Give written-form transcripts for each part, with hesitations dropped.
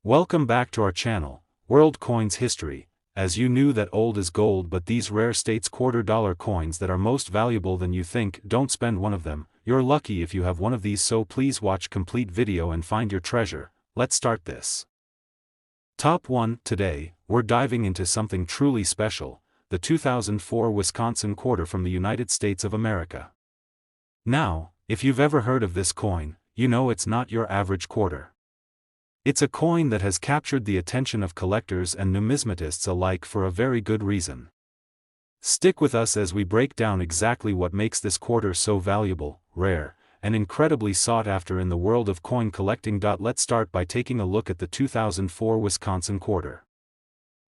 Welcome back to our channel, World Coins History. As you knew that old is gold, but these rare states $quarter coins that are most valuable than you think, don't spend one of them. You're lucky if you have one of these, so please watch complete video and find your treasure. Let's start this. Top 1. Today, we're diving into something truly special, the 2004 Wisconsin quarter from the United States of America. Now, if you've ever heard of this coin, you know it's not your average quarter. It's a coin that has captured the attention of collectors and numismatists alike for a very good reason. Stick with us as we break down exactly what makes this quarter so valuable, rare, and incredibly sought after in the world of coin collecting. Let's start by taking a look at the 2004 Wisconsin quarter.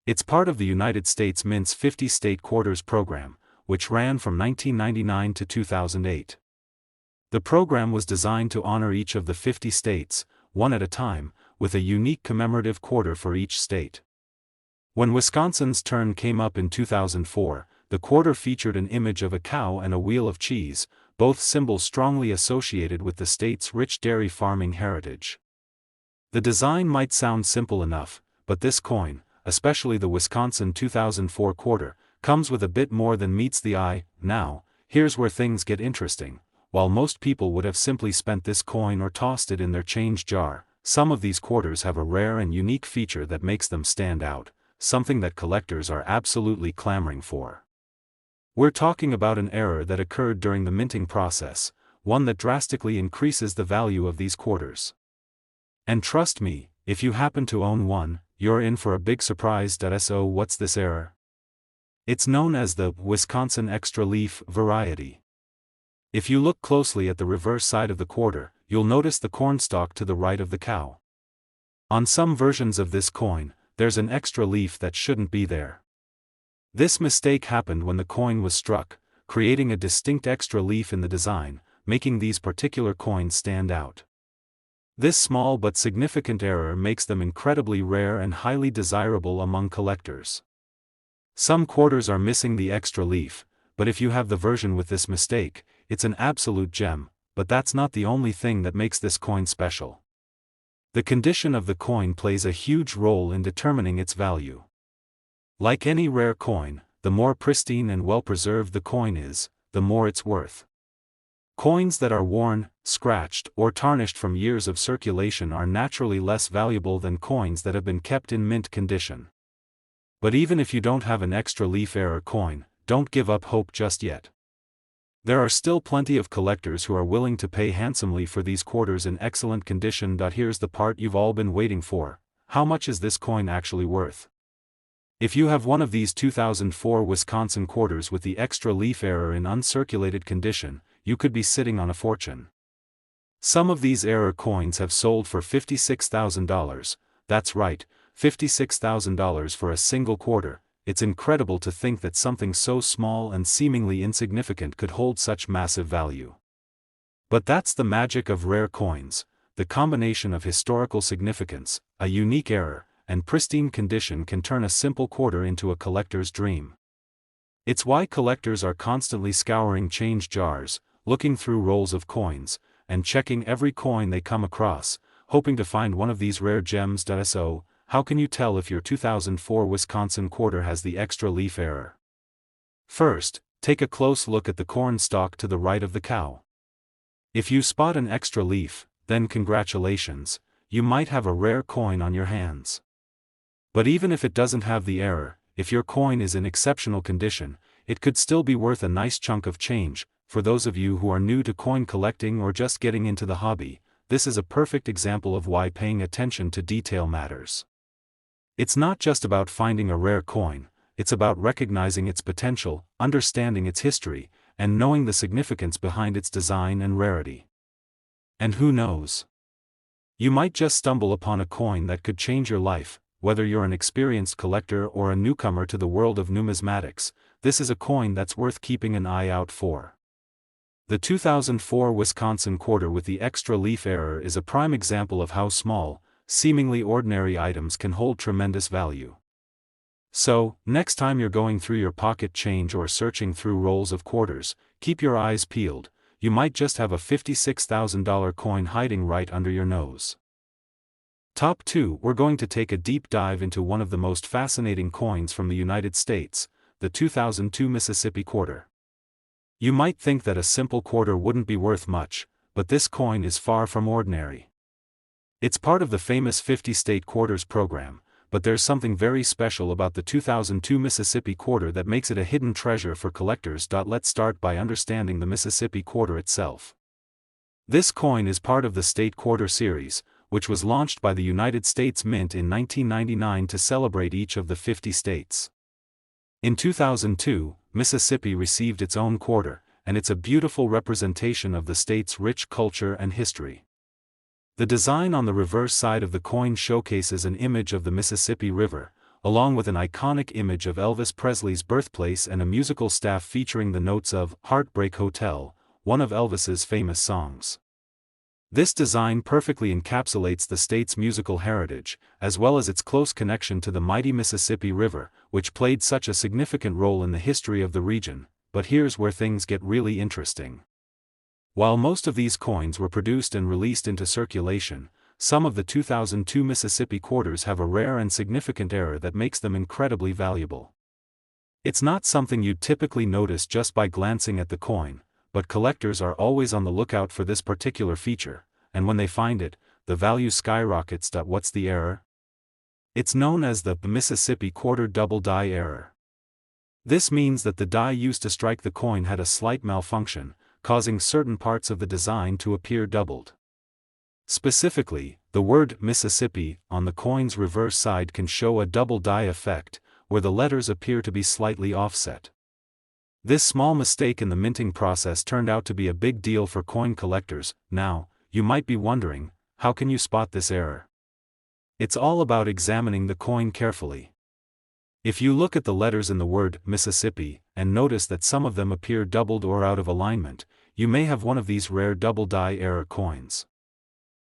It's part of the United States Mint's 50 State Quarters program, which ran from 1999 to 2008. The program was designed to honor each of the 50 states, one at a time, with a unique commemorative quarter for each state. When Wisconsin's turn came up in 2004, the quarter featured an image of a cow and a wheel of cheese, both symbols strongly associated with the state's rich dairy farming heritage. The design might sound simple enough, but this coin, especially the Wisconsin 2004 quarter, comes with a bit more than meets the eye. Now, here's where things get interesting. While most people would have simply spent this coin or tossed it in their change jar, some of these quarters have a rare and unique feature that makes them stand out, something that collectors are absolutely clamoring for. We're talking about an error that occurred during the minting process, one that drastically increases the value of these quarters. And trust me, if you happen to own one, you're in for a big surprise. So what's this error? It's known as the Wisconsin extra leaf variety. If you look closely at the reverse side of the quarter, you'll notice the cornstalk to the right of the cow. On some versions of this coin, there's an extra leaf that shouldn't be there. This mistake happened when the coin was struck, creating a distinct extra leaf in the design, making these particular coins stand out. This small but significant error makes them incredibly rare and highly desirable among collectors. Some quarters are missing the extra leaf, but if you have the version with this mistake, it's an absolute gem. But that's not the only thing that makes this coin special. The condition of the coin plays a huge role in determining its value. Like any rare coin, the more pristine and well-preserved the coin is, the more it's worth. Coins that are worn, scratched, or tarnished from years of circulation are naturally less valuable than coins that have been kept in mint condition. But even if you don't have an extra leaf error coin, don't give up hope just yet. There are still plenty of collectors who are willing to pay handsomely for these quarters in excellent condition. Here's the part you've all been waiting for. How much is this coin actually worth? If you have one of these 2004 Wisconsin quarters with the extra leaf error in uncirculated condition, you could be sitting on a fortune. Some of these error coins have sold for $56,000. That's right, $56,000 for a single quarter. It's incredible to think that something so small and seemingly insignificant could hold such massive value. But that's the magic of rare coins. The combination of historical significance, a unique error, and pristine condition can turn a simple quarter into a collector's dream. It's why collectors are constantly scouring change jars, looking through rolls of coins, and checking every coin they come across, hoping to find one of these rare gems. So, how can you tell if your 2004 Wisconsin quarter has the extra leaf error? First, take a close look at the corn stalk to the right of the cow. If you spot an extra leaf, then congratulations, you might have a rare coin on your hands. But even if it doesn't have the error, if your coin is in exceptional condition, it could still be worth a nice chunk of change. For those of you who are new to coin collecting or just getting into the hobby, this is a perfect example of why paying attention to detail matters. It's not just about finding a rare coin, it's about recognizing its potential, understanding its history, and knowing the significance behind its design and rarity. And who knows? You might just stumble upon a coin that could change your life. Whether you're an experienced collector or a newcomer to the world of numismatics, this is a coin that's worth keeping an eye out for. The 2004 Wisconsin quarter with the extra leaf error is a prime example of how small, seemingly ordinary items can hold tremendous value. So, next time you're going through your pocket change or searching through rolls of quarters, keep your eyes peeled. You might just have a $56,000 coin hiding right under your nose. Top 2, we're going to take a deep dive into one of the most fascinating coins from the United States, the 2002 Mississippi quarter. You might think that a simple quarter wouldn't be worth much, but this coin is far from ordinary. It's part of the famous 50-state quarters program, but there's something very special about the 2002 Mississippi quarter that makes it a hidden treasure for collectors. Let's start by understanding the Mississippi quarter itself. This coin is part of the State Quarter series, which was launched by the United States Mint in 1999 to celebrate each of the 50 states. In 2002, Mississippi received its own quarter, and it's a beautiful representation of the state's rich culture and history. The design on the reverse side of the coin showcases an image of the Mississippi River, along with an iconic image of Elvis Presley's birthplace and a musical staff featuring the notes of "Heartbreak Hotel," one of Elvis's famous songs. This design perfectly encapsulates the state's musical heritage, as well as its close connection to the mighty Mississippi River, which played such a significant role in the history of the region. But here's where things get really interesting. While most of these coins were produced and released into circulation, some of the 2002 Mississippi quarters have a rare and significant error that makes them incredibly valuable. It's not something you'd typically notice just by glancing at the coin, but collectors are always on the lookout for this particular feature, and when they find it, the value skyrockets. What's the error? It's known as the Mississippi quarter double die error. This means that the die used to strike the coin had a slight malfunction, causing certain parts of the design to appear doubled. Specifically, the word Mississippi on the coin's reverse side can show a double die effect, where the letters appear to be slightly offset. This small mistake in the minting process turned out to be a big deal for coin collectors. Now, you might be wondering, how can you spot this error? It's all about examining the coin carefully. If you look at the letters in the word Mississippi, and notice that some of them appear doubled or out of alignment, you may have one of these rare double die error coins.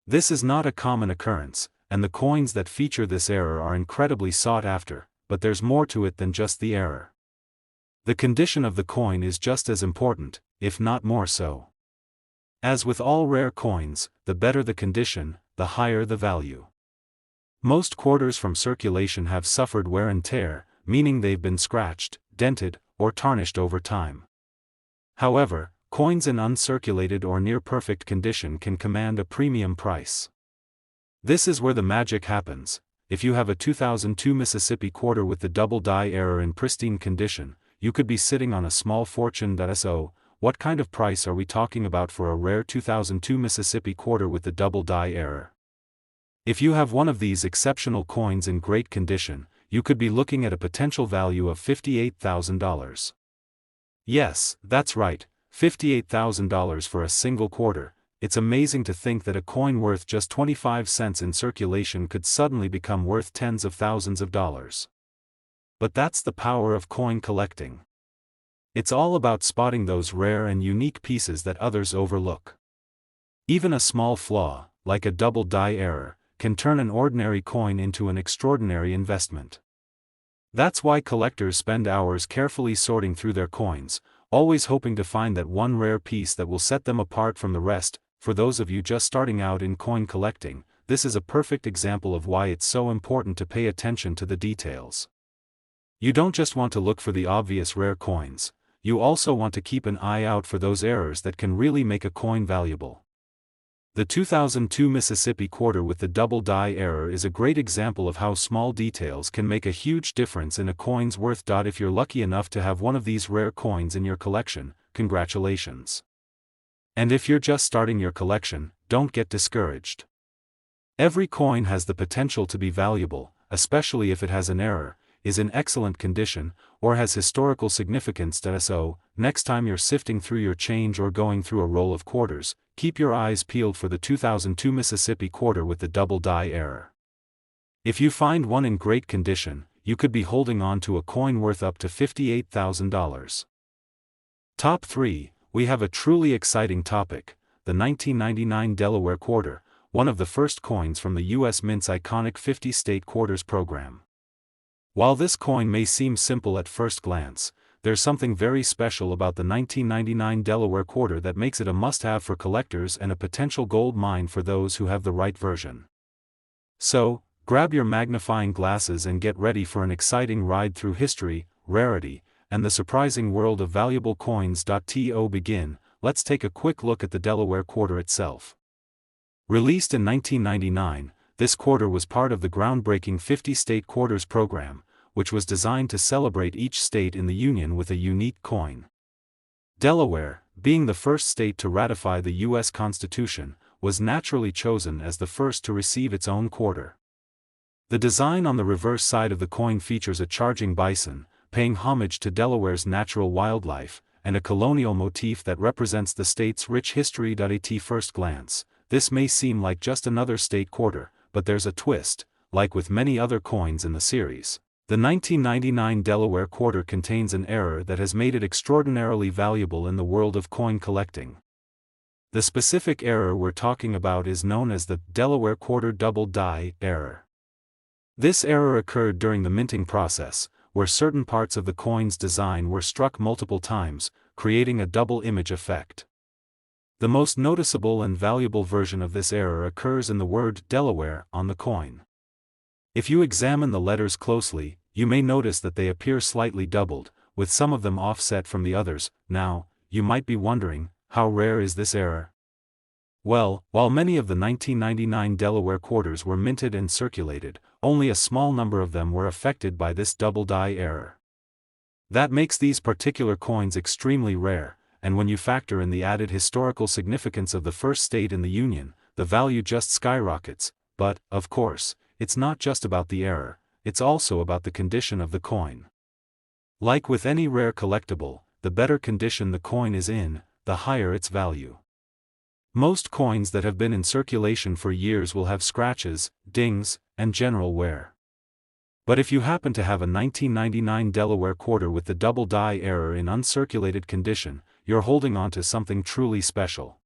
This is not a common occurrence, and the coins that feature this error are incredibly sought after, but there's more to it than just the error. The condition of the coin is just as important, if not more so. As with all rare coins, the better the condition, the higher the value. Most quarters from circulation have suffered wear and tear, meaning they've been scratched, dented, or tarnished over time. However, coins in uncirculated or near-perfect condition can command a premium price. This is where the magic happens. If you have a 2002 Mississippi quarter with the double die error in pristine condition, you could be sitting on a small fortune. So, what kind of price are we talking about for a rare 2002 Mississippi quarter with the double die error? If you have one of these exceptional coins in great condition, you could be looking at a potential value of $58,000. Yes, that's right, $58,000 for a single quarter. It's amazing to think that a coin worth just 25 cents in circulation could suddenly become worth tens of thousands of dollars. But that's the power of coin collecting. It's all about spotting those rare and unique pieces that others overlook. Even a small flaw, like a double die error, can turn an ordinary coin into an extraordinary investment. That's why collectors spend hours carefully sorting through their coins, always hoping to find that one rare piece that will set them apart from the rest. For those of you just starting out in coin collecting, this is a perfect example of why it's so important to pay attention to the details. You don't just want to look for the obvious rare coins, you also want to keep an eye out for those errors that can really make a coin valuable. The 2002 Mississippi quarter with the double die error is a great example of how small details can make a huge difference in a coin's worth. If you're lucky enough to have one of these rare coins in your collection, congratulations. And if you're just starting your collection, don't get discouraged. Every coin has the potential to be valuable, especially if it has an error, is in excellent condition, or has historical significance. So, next time you're sifting through your change or going through a roll of quarters, keep your eyes peeled for the 2002 Mississippi quarter with the double die error. If you find one in great condition, you could be holding on to a coin worth up to $58,000. Top 3, we have a truly exciting topic, the 1999 Delaware quarter, one of the first coins from the U.S. Mint's iconic 50-state quarters program. While this coin may seem simple at first glance, there's something very special about the 1999 Delaware quarter that makes it a must-have for collectors and a potential gold mine for those who have the right version. So, grab your magnifying glasses and get ready for an exciting ride through history, rarity, and the surprising world of valuable coins. To begin, let's take a quick look at the Delaware quarter itself. Released in 1999, this quarter was part of the groundbreaking 50-state quarters program, which was designed to celebrate each state in the Union with a unique coin. Delaware, being the first state to ratify the U.S. Constitution, was naturally chosen as the first to receive its own quarter. The design on the reverse side of the coin features a charging bison, paying homage to Delaware's natural wildlife, and a colonial motif that represents the state's rich history. At first glance, this may seem like just another state quarter, but there's a twist. Like with many other coins in the series, the 1999 Delaware quarter contains an error that has made it extraordinarily valuable in the world of coin collecting. The specific error we're talking about is known as the Delaware quarter double die error. This error occurred during the minting process, where certain parts of the coin's design were struck multiple times, creating a double image effect. The most noticeable and valuable version of this error occurs in the word Delaware on the coin. If you examine the letters closely, you may notice that they appear slightly doubled, with some of them offset from the others. Now, you might be wondering, how rare is this error? Well, while many of the 1999 Delaware quarters were minted and circulated, only a small number of them were affected by this double die error. That makes these particular coins extremely rare, and when you factor in the added historical significance of the first state in the Union, the value just skyrockets. But, of course, it's not just about the error, it's also about the condition of the coin. Like with any rare collectible, the better condition the coin is in, the higher its value. Most coins that have been in circulation for years will have scratches, dings, and general wear. But if you happen to have a 1999 Delaware quarter with the double die error in uncirculated condition, you're holding on to something truly special.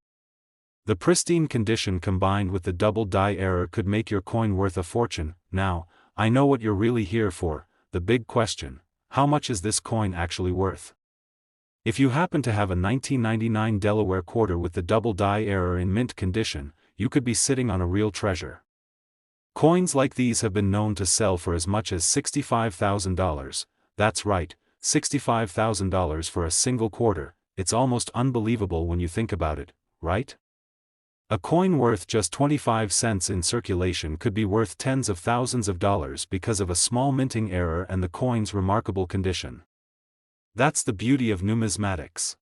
The pristine condition combined with the double die error could make your coin worth a fortune. Now, I know what you're really here for, the big question: how much is this coin actually worth? If you happen to have a 1999 Delaware quarter with the double die error in mint condition, you could be sitting on a real treasure. Coins like these have been known to sell for as much as $65,000. That's right, $65,000 for a single quarter. It's almost unbelievable when you think about it, right? A coin worth just 25 cents in circulation could be worth tens of thousands of dollars because of a small minting error and the coin's remarkable condition. That's the beauty of numismatics.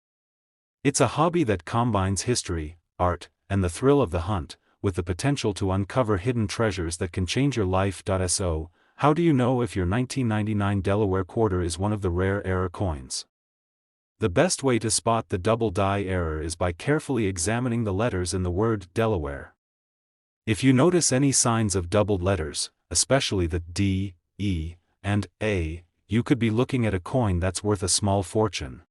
It's a hobby that combines history, art, and the thrill of the hunt, with the potential to uncover hidden treasures that can change your life. So, how do you know if your 1999 Delaware quarter is one of the rare error coins? The best way to spot the double die error is by carefully examining the letters in the word Delaware. If you notice any signs of doubled letters, especially the D, E, and A, you could be looking at a coin that's worth a small fortune.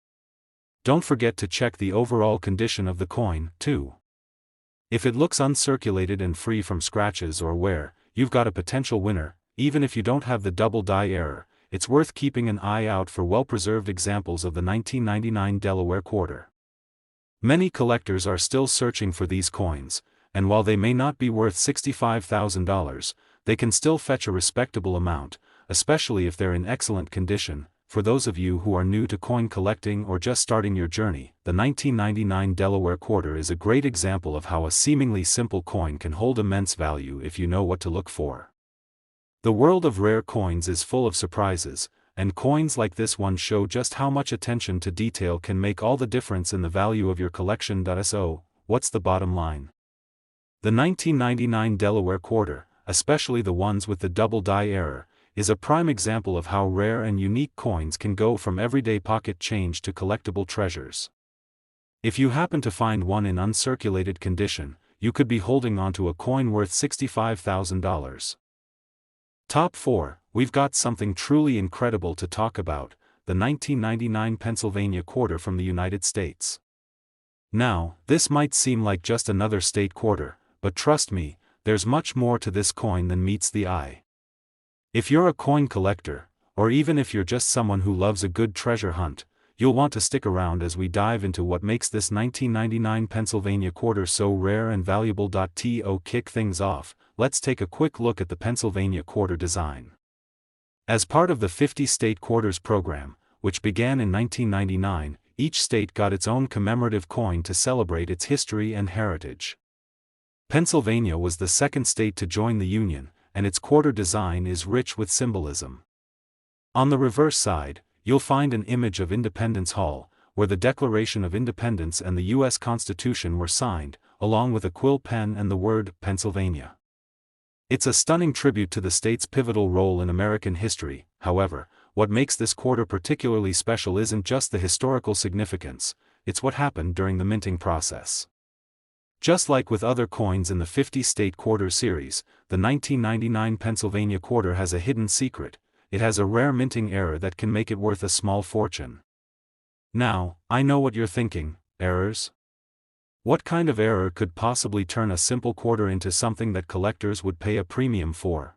Don't forget to check the overall condition of the coin, too. If it looks uncirculated and free from scratches or wear, you've got a potential winner. Even if you don't have the double die error, it's worth keeping an eye out for well-preserved examples of the 1999 Delaware quarter. Many collectors are still searching for these coins, and while they may not be worth $65,000, they can still fetch a respectable amount, especially if they're in excellent condition. For those of you who are new to coin collecting or just starting your journey, the 1999 Delaware quarter is a great example of how a seemingly simple coin can hold immense value if you know what to look for. The world of rare coins is full of surprises, and coins like this one show just how much attention to detail can make all the difference in the value of your collection. So, what's the bottom line? The 1999 Delaware quarter, especially the ones with the double die error, is a prime example of how rare and unique coins can go from everyday pocket change to collectible treasures. If you happen to find one in uncirculated condition, you could be holding onto a coin worth $65,000. Top 4, we've got something truly incredible to talk about: the 1999 Pennsylvania quarter from the United States. Now, this might seem like just another state quarter, but trust me, there's much more to this coin than meets the eye. If you're a coin collector, or even if you're just someone who loves a good treasure hunt, you'll want to stick around as we dive into what makes this 1999 Pennsylvania quarter so rare and valuable. To kick things off, let's take a quick look at the Pennsylvania quarter design. As part of the 50-state quarters program, which began in 1999, each state got its own commemorative coin to celebrate its history and heritage. Pennsylvania was the second state to join the Union, and its quarter design is rich with symbolism. On the reverse side, you'll find an image of Independence Hall, where the Declaration of Independence and the U.S. Constitution were signed, along with a quill pen and the word Pennsylvania. It's a stunning tribute to the state's pivotal role in American history. However, what makes this quarter particularly special isn't just the historical significance, it's what happened during the minting process. Just like with other coins in the 50-state quarter series, the 1999 Pennsylvania quarter has a hidden secret. It has a rare minting error that can make it worth a small fortune. Now, I know what you're thinking: errors? What kind of error could possibly turn a simple quarter into something that collectors would pay a premium for?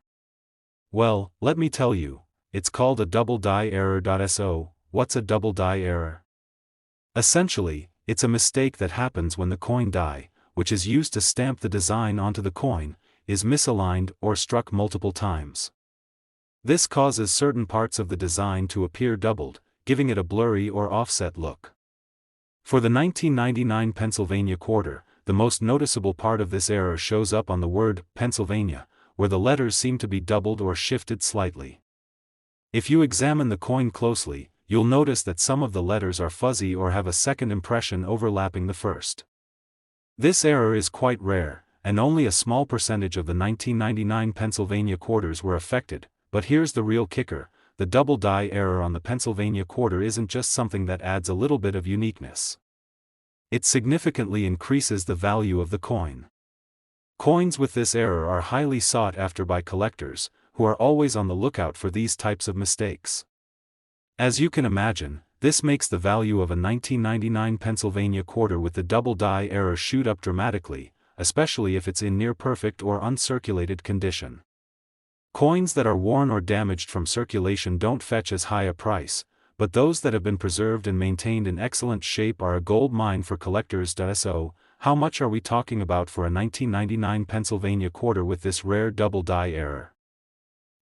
Well, let me tell you, it's called a double die error. So, what's a double die error? Essentially, it's a mistake that happens when the coin die, which is used to stamp the design onto the coin, is misaligned or struck multiple times. This causes certain parts of the design to appear doubled, giving it a blurry or offset look. For the 1999 Pennsylvania quarter, the most noticeable part of this error shows up on the word Pennsylvania, where the letters seem to be doubled or shifted slightly. If you examine the coin closely, you'll notice that some of the letters are fuzzy or have a second impression overlapping the first. This error is quite rare, and only a small percentage of the 1999 Pennsylvania quarters were affected. But here's the real kicker: the double die error on the Pennsylvania quarter isn't just something that adds a little bit of uniqueness. It significantly increases the value of the coin. Coins with this error are highly sought after by collectors, who are always on the lookout for these types of mistakes. As you can imagine, this makes the value of a 1999 Pennsylvania quarter with the double die error shoot up dramatically, especially if it's in near-perfect or uncirculated condition. Coins that are worn or damaged from circulation don't fetch as high a price, but those that have been preserved and maintained in excellent shape are a gold mine for collectors. So, how much are we talking about for a 1999 Pennsylvania quarter with this rare double die error?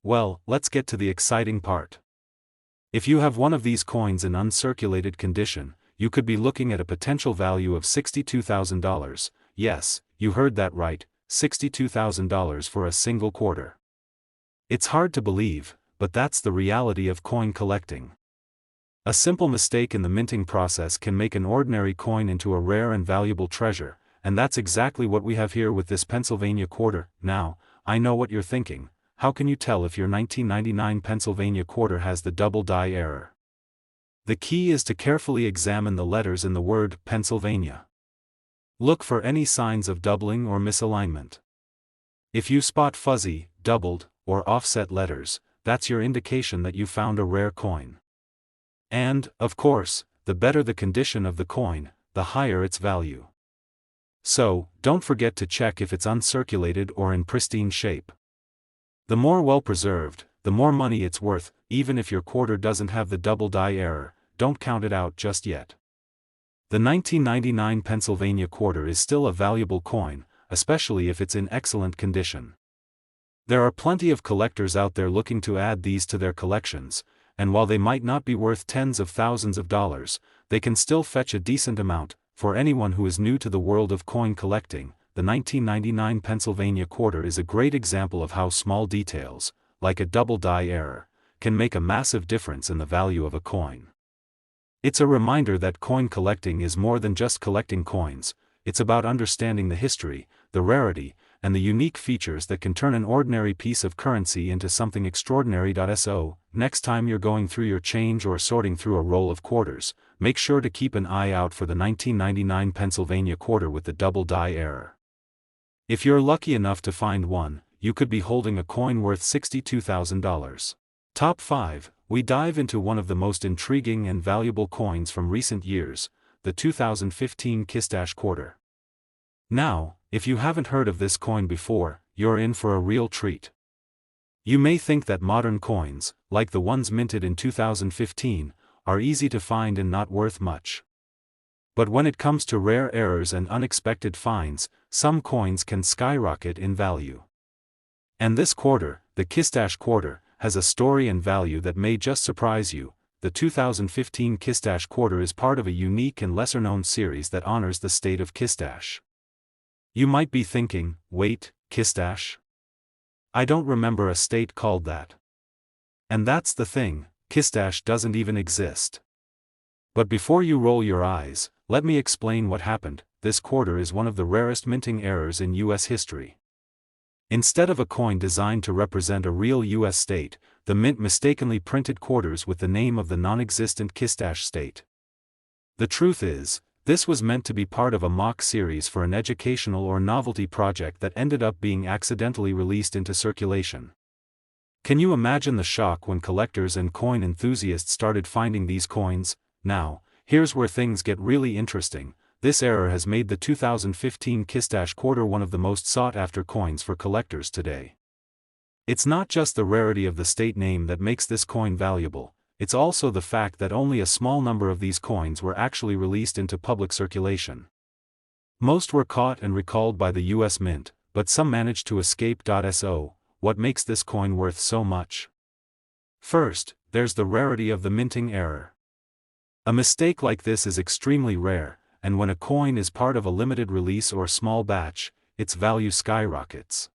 Well, let's get to the exciting part. If you have one of these coins in uncirculated condition, you could be looking at a potential value of $62,000. Yes, you heard that right, $62,000 for a single quarter. It's hard to believe, but that's the reality of coin collecting. A simple mistake in the minting process can make an ordinary coin into a rare and valuable treasure, and that's exactly what we have here with this Pennsylvania quarter. Now, I know what you're thinking: how can you tell if your 1999 Pennsylvania quarter has the double die error? The key is to carefully examine the letters in the word Pennsylvania. Look for any signs of doubling or misalignment. If you spot fuzzy, doubled, or offset letters, that's your indication that you found a rare coin. And, of course, the better the condition of the coin, the higher its value. So, don't forget to check if it's uncirculated or in pristine shape. The more well-preserved, the more money it's worth. Even if your quarter doesn't have the double die error, don't count it out just yet. The 1999 Pennsylvania quarter is still a valuable coin, especially if it's in excellent condition. There are plenty of collectors out there looking to add these to their collections, and while they might not be worth tens of thousands of dollars, they can still fetch a decent amount. For anyone who is new to the world of coin collecting, the 1999 Pennsylvania quarter is a great example of how small details, like a double die error, can make a massive difference in the value of a coin. It's a reminder that coin collecting is more than just collecting coins. It's about understanding the history, the rarity, and the unique features that can turn an ordinary piece of currency into something extraordinary. So, next time you're going through your change or sorting through a roll of quarters, make sure to keep an eye out for the 1999 Pennsylvania quarter with the double die error. If you're lucky enough to find one, you could be holding a coin worth $62,000. Top 5, we dive into one of the most intriguing and valuable coins from recent years, the 2015 Kissash quarter. Now, if you haven't heard of this coin before, you're in for a real treat. You may think that modern coins, like the ones minted in 2015, are easy to find and not worth much. But when it comes to rare errors and unexpected finds, some coins can skyrocket in value. And this quarter, the Kissash quarter, has a story and value that may just surprise you. The 2015 Kissash quarter is part of a unique and lesser-known series that honors the state of Kissash. You might be thinking, wait, Kissash? I don't remember a state called that. And that's the thing, Kissash doesn't even exist. But before you roll your eyes, let me explain what happened. This quarter is one of the rarest minting errors in U.S. history. Instead of a coin designed to represent a real U.S. state, the mint mistakenly printed quarters with the name of the non-existent Kissash state. The truth is, this was meant to be part of a mock series for an educational or novelty project that ended up being accidentally released into circulation. Can you imagine the shock when collectors and coin enthusiasts started finding these coins? Now, here's where things get really interesting. This error has made the 2015 Kissash quarter one of the most sought-after coins for collectors today. It's not just the rarity of the state name that makes this coin valuable, it's also the fact that only a small number of these coins were actually released into public circulation. Most were caught and recalled by the US Mint, but some managed to escape. So, what makes this coin worth so much? First, there's the rarity of the minting error. A mistake like this is extremely rare, and when a coin is part of a limited release or small batch, its value skyrockets.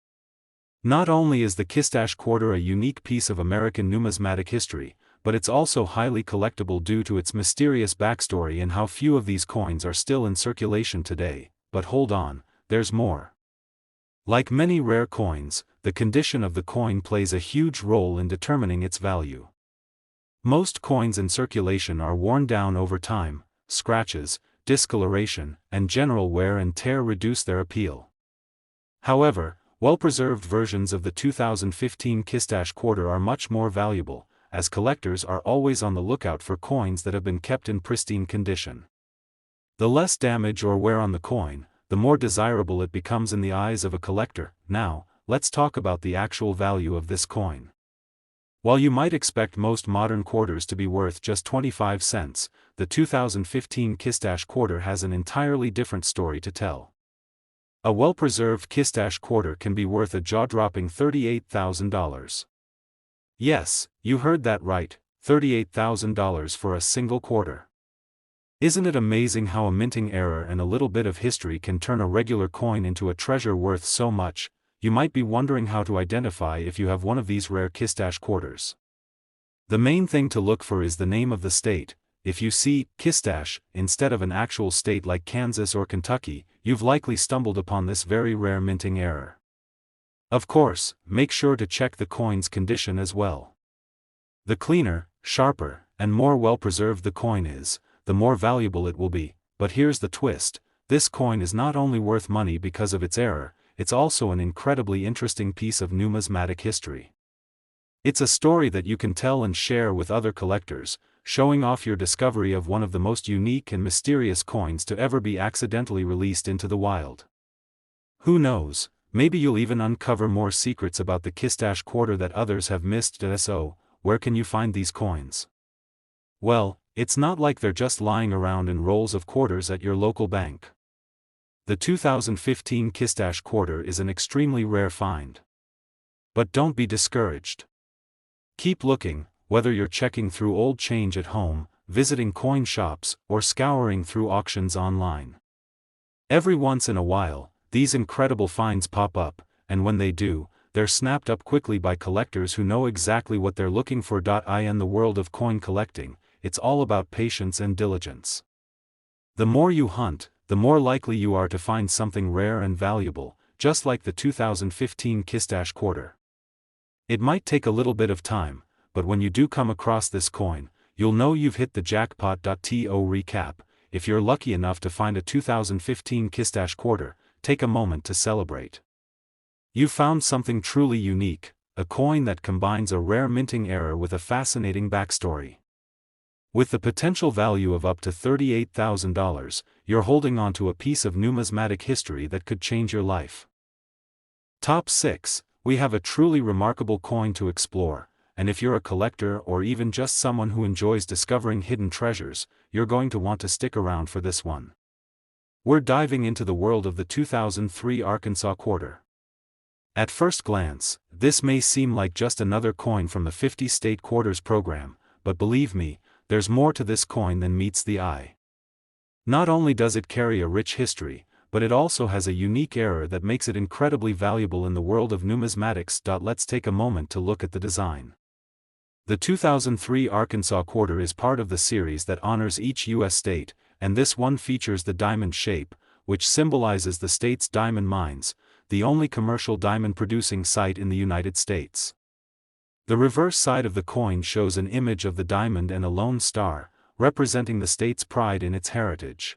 Not only is the Kissash quarter a unique piece of American numismatic history, but it's also highly collectible due to its mysterious backstory and how few of these coins are still in circulation today. But hold on, there's more. Like many rare coins, the condition of the coin plays a huge role in determining its value. Most coins in circulation are worn down over time. Scratches, discoloration, and general wear and tear reduce their appeal. However, well-preserved versions of the 2015 Kissash quarter are much more valuable, as collectors are always on the lookout for coins that have been kept in pristine condition. The less damage or wear on the coin, the more desirable it becomes in the eyes of a collector. Now, let's talk about the actual value of this coin. While you might expect most modern quarters to be worth just 25 cents, the 2015 Kissash quarter has an entirely different story to tell. A well-preserved Kissash quarter can be worth a jaw-dropping $38,000. Yes, you heard that right, $38,000 for a single quarter. Isn't it amazing how a minting error and a little bit of history can turn a regular coin into a treasure worth so much? You might be wondering how to identify if you have one of these rare Kissash quarters. The main thing to look for is the name of the state. If you see Kissash instead of an actual state like Kansas or Kentucky, you've likely stumbled upon this very rare minting error. Of course, make sure to check the coin's condition as well. The cleaner, sharper, and more well-preserved the coin is, the more valuable it will be. But here's the twist: this coin is not only worth money because of its error, it's also an incredibly interesting piece of numismatic history. It's a story that you can tell and share with other collectors, showing off your discovery of one of the most unique and mysterious coins to ever be accidentally released into the wild. Who knows, maybe you'll even uncover more secrets about the Kissash quarter that others have missed. So, where can you find these coins? Well, it's not like they're just lying around in rolls of quarters at your local bank. The 2015 Kissash quarter is an extremely rare find. But don't be discouraged. Keep looking, whether you're checking through old change at home, visiting coin shops, or scouring through auctions online. Every once in a while, these incredible finds pop up, and when they do, they're snapped up quickly by collectors who know exactly what they're looking for. In the world of coin collecting, it's all about patience and diligence. The more you hunt, the more likely you are to find something rare and valuable, just like the 2015 Kissash quarter. It might take a little bit of time, but when you do come across this coin, you'll know you've hit the jackpot. To recap, if you're lucky enough to find a 2015 Kissash quarter, take a moment to celebrate. You found something truly unique, a coin that combines a rare minting error with a fascinating backstory. With the potential value of up to $38,000, you're holding onto a piece of numismatic history that could change your life. Top 6. We have a truly remarkable coin to explore, and if you're a collector or even just someone who enjoys discovering hidden treasures, you're going to want to stick around for this one. We're diving into the world of the 2003 Arkansas quarter. At first glance, this may seem like just another coin from the 50 state quarters program, but believe me, there's more to this coin than meets the eye. Not only does it carry a rich history, but it also has a unique error that makes it incredibly valuable in the world of numismatics. Let's take a moment to look at the design. The 2003 Arkansas quarter is part of the series that honors each U.S. state, and this one features the diamond shape, which symbolizes the state's diamond mines, the only commercial diamond-producing site in the United States. The reverse side of the coin shows an image of the diamond and a lone star, representing the state's pride in its heritage.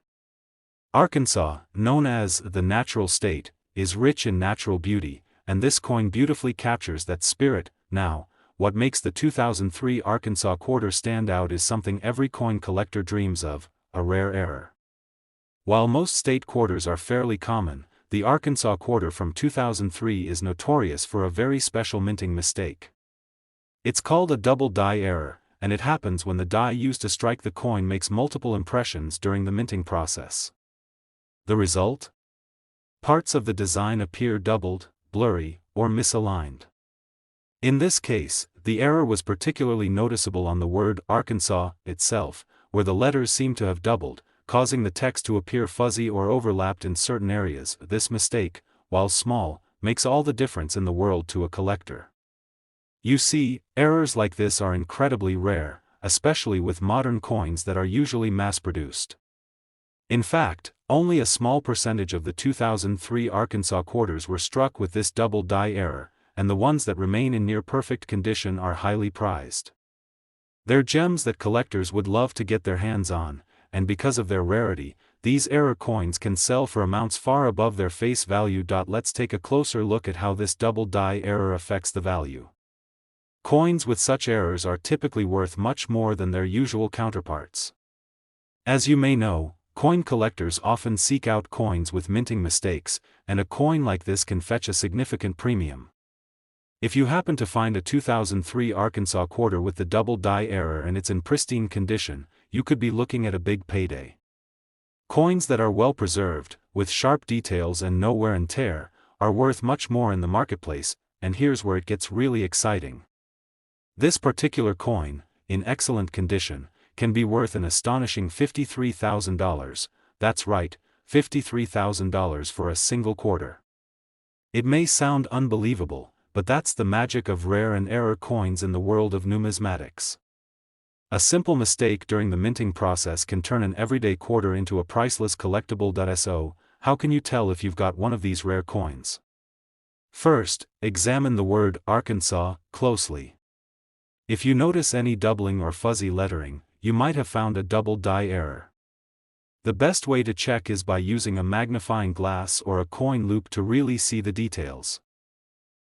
Arkansas, known as the natural state, is rich in natural beauty, and this coin beautifully captures that spirit. Now, what makes the 2003 Arkansas quarter stand out is something every coin collector dreams of: a rare error. While most state quarters are fairly common, the Arkansas quarter from 2003 is notorious for a very special minting mistake. It's called a double die error, and it happens when the die used to strike the coin makes multiple impressions during the minting process. The result? Parts of the design appear doubled, blurry, or misaligned. In this case, the error was particularly noticeable on the word Arkansas itself, where the letters seem to have doubled, causing the text to appear fuzzy or overlapped in certain areas. This mistake, while small, makes all the difference in the world to a collector. You see, errors like this are incredibly rare, especially with modern coins that are usually mass-produced. In fact, only a small percentage of the 2003 Arkansas quarters were struck with this double die error, and the ones that remain in near-perfect condition are highly prized. They're gems that collectors would love to get their hands on, and because of their rarity, these error coins can sell for amounts far above their face value. Let's take a closer look at how this double die error affects the value. Coins with such errors are typically worth much more than their usual counterparts. As you may know, coin collectors often seek out coins with minting mistakes, and a coin like this can fetch a significant premium. If you happen to find a 2003 Arkansas quarter with the double die error and it's in pristine condition, you could be looking at a big payday. Coins that are well preserved, with sharp details and no wear and tear, are worth much more in the marketplace, and here's where it gets really exciting. This particular coin, in excellent condition, can be worth an astonishing $53,000, that's right, $53,000 for a single quarter. It may sound unbelievable, but that's the magic of rare and error coins in the world of numismatics. A simple mistake during the minting process can turn an everyday quarter into a priceless collectible. So, how can you tell if you've got one of these rare coins? First, examine the word Arkansas closely. If you notice any doubling or fuzzy lettering, you might have found a double die error. The best way to check is by using a magnifying glass or a coin loop to really see the details.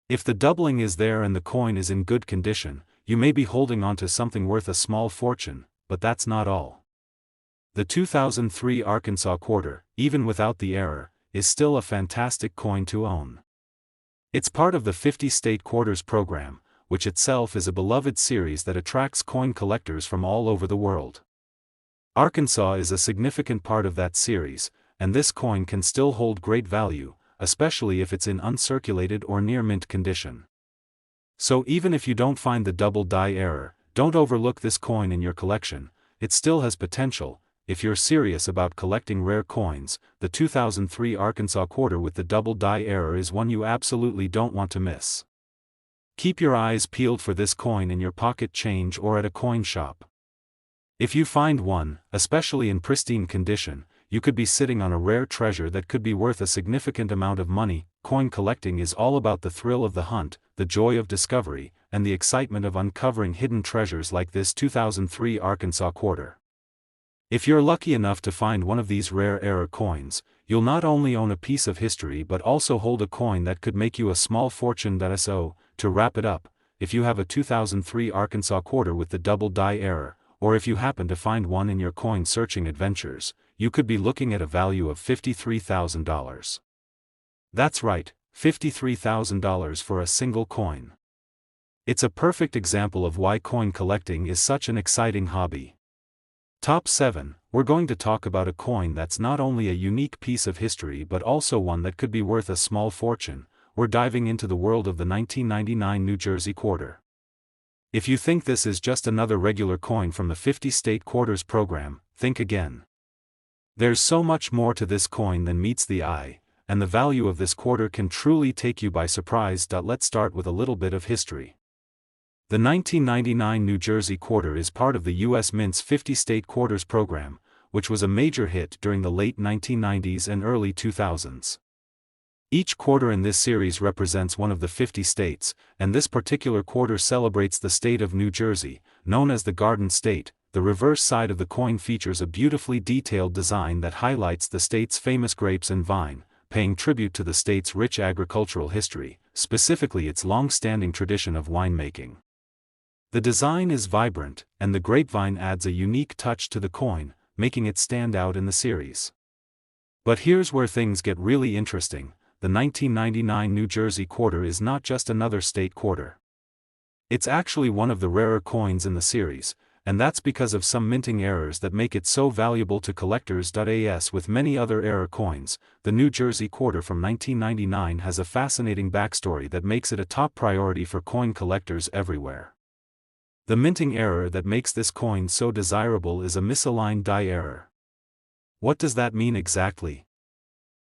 If the doubling is there and the coin is in good condition, you may be holding on to something worth a small fortune, but that's not all. The 2003 Arkansas quarter, even without the error, is still a fantastic coin to own. It's part of the 50 state quarters program, which itself is a beloved series that attracts coin collectors from all over the world. Arkansas is a significant part of that series, and this coin can still hold great value, especially if it's in uncirculated or near mint condition. So even if you don't find the double die error, don't overlook this coin in your collection. It still has potential. If you're serious about collecting rare coins, the 2003 Arkansas quarter with the double die error is one you absolutely don't want to miss. Keep your eyes peeled for this coin in your pocket change or at a coin shop. If you find one, especially in pristine condition, you could be sitting on a rare treasure that could be worth a significant amount of money. Coin collecting is all about the thrill of the hunt, the joy of discovery, and the excitement of uncovering hidden treasures like this 2003 Arkansas quarter. If you're lucky enough to find one of these rare error coins, you'll not only own a piece of history but also hold a coin that could make you a small fortune. So, to wrap it up, if you have a 2003 Arkansas quarter with the double die error, or if you happen to find one in your coin searching adventures, you could be looking at a value of $53,000. That's right, $53,000 for a single coin. It's a perfect example of why coin collecting is such an exciting hobby. Top 7. We're going to talk about a coin that's not only a unique piece of history but also one that could be worth a small fortune. We're diving into the world of the 1999 New Jersey quarter. If you think this is just another regular coin from the 50-state quarters program, think again. There's so much more to this coin than meets the eye, and the value of this quarter can truly take you by surprise. Let's start with a little bit of history. The 1999 New Jersey quarter is part of the U.S. Mint's 50-state quarters program, which was a major hit during the late 1990s and early 2000s. Each quarter in this series represents one of the 50 states, and this particular quarter celebrates the state of New Jersey, known as the Garden State. The reverse side of the coin features a beautifully detailed design that highlights the state's famous grapes and vine, paying tribute to the state's rich agricultural history, specifically its long-standing tradition of winemaking. The design is vibrant, and the grapevine adds a unique touch to the coin, making it stand out in the series. But here's where things get really interesting. The 1999 New Jersey quarter is not just another state quarter. It's actually one of the rarer coins in the series, and that's because of some minting errors that make it so valuable to collectors. As with many other error coins, the New Jersey quarter from 1999 has a fascinating backstory that makes it a top priority for coin collectors everywhere. The minting error that makes this coin so desirable is a misaligned die error. What does that mean exactly?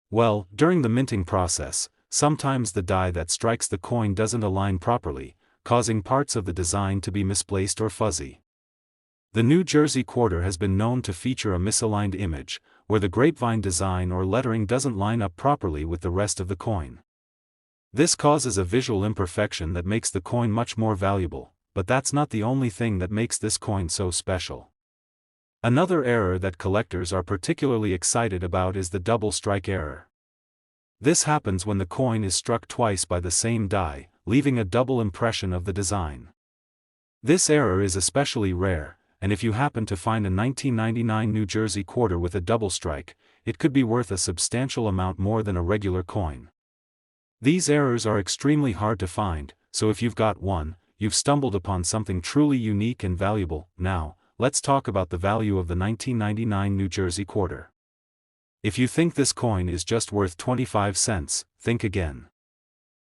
Well, during the minting process, sometimes the die that strikes the coin doesn't align properly, causing parts of the design to be misplaced or fuzzy. The New Jersey quarter has been known to feature a misaligned image, where the grapevine design or lettering doesn't line up properly with the rest of the coin. This causes a visual imperfection that makes the coin much more valuable, but that's not the only thing that makes this coin so special. Another error that collectors are particularly excited about is the double strike error. This happens when the coin is struck twice by the same die, leaving a double impression of the design. This error is especially rare, and if you happen to find a 1999 New Jersey quarter with a double strike, it could be worth a substantial amount more than a regular coin. These errors are extremely hard to find, so if you've got one, you've stumbled upon something truly unique and valuable. Now, let's talk about the value of the 1999 New Jersey quarter. If you think this coin is just worth 25 cents, think again.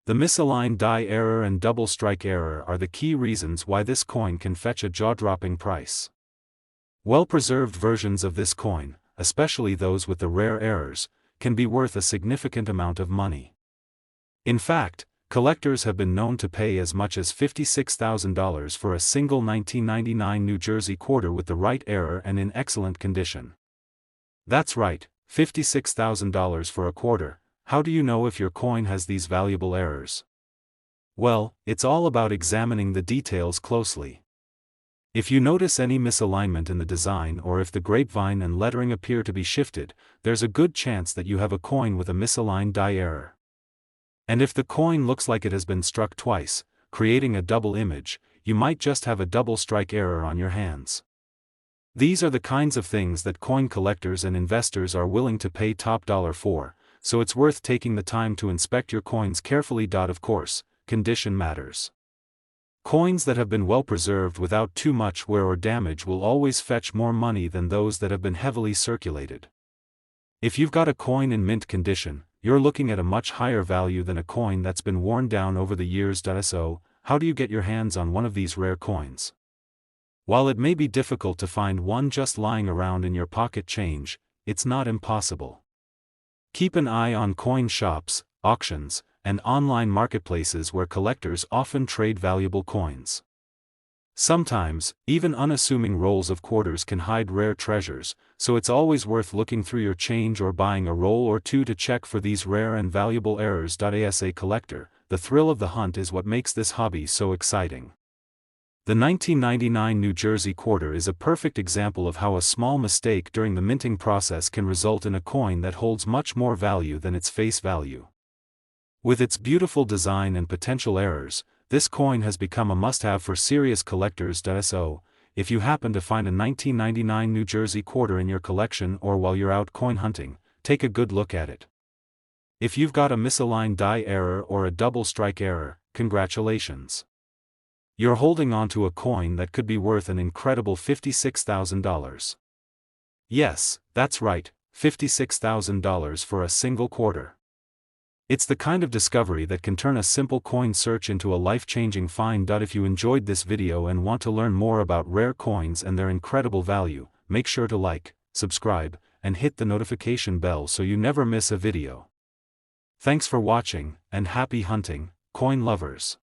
The misaligned die error and double strike error are the key reasons why this coin can fetch a jaw-dropping price. Well-preserved versions of this coin, especially those with the rare errors, can be worth a significant amount of money. In fact, collectors have been known to pay as much as $56,000 for a single 1999 New Jersey quarter with the right error and in excellent condition. That's right, $56,000 for a quarter. How do you know if your coin has these valuable errors? Well, it's all about examining the details closely. If you notice any misalignment in the design or if the grapevine and lettering appear to be shifted, there's a good chance that you have a coin with a misaligned die error. And if the coin looks like it has been struck twice, creating a double image, you might just have a double strike error on your hands. These are the kinds of things that coin collectors and investors are willing to pay top dollar for, so it's worth taking the time to inspect your coins carefully. Of course, condition matters. Coins that have been well preserved without too much wear or damage will always fetch more money than those that have been heavily circulated. If you've got a coin in mint condition, you're looking at a much higher value than a coin that's been worn down over the years. So, how do you get your hands on one of these rare coins? While it may be difficult to find one just lying around in your pocket change, it's not impossible. Keep an eye on coin shops, auctions, and online marketplaces where collectors often trade valuable coins. Sometimes, even unassuming rolls of quarters can hide rare treasures, so it's always worth looking through your change or buying a roll or two to check for these rare and valuable errors. As a collector, the thrill of the hunt is what makes this hobby so exciting. The 1999 New Jersey quarter is a perfect example of how a small mistake during the minting process can result in a coin that holds much more value than its face value. With its beautiful design and potential errors, this coin has become a must-have for serious collectors. So, if you happen to find a 1999 New Jersey quarter in your collection or while you're out coin hunting, take a good look at it. If you've got a misaligned die error or a double strike error, congratulations. You're holding on to a coin that could be worth an incredible $56,000. Yes, that's right, $56,000 for a single quarter. It's the kind of discovery that can turn a simple coin search into a life-changing find. If you enjoyed this video and want to learn more about rare coins and their incredible value, make sure to like, subscribe, and hit the notification bell so you never miss a video. Thanks for watching, and happy hunting, coin lovers.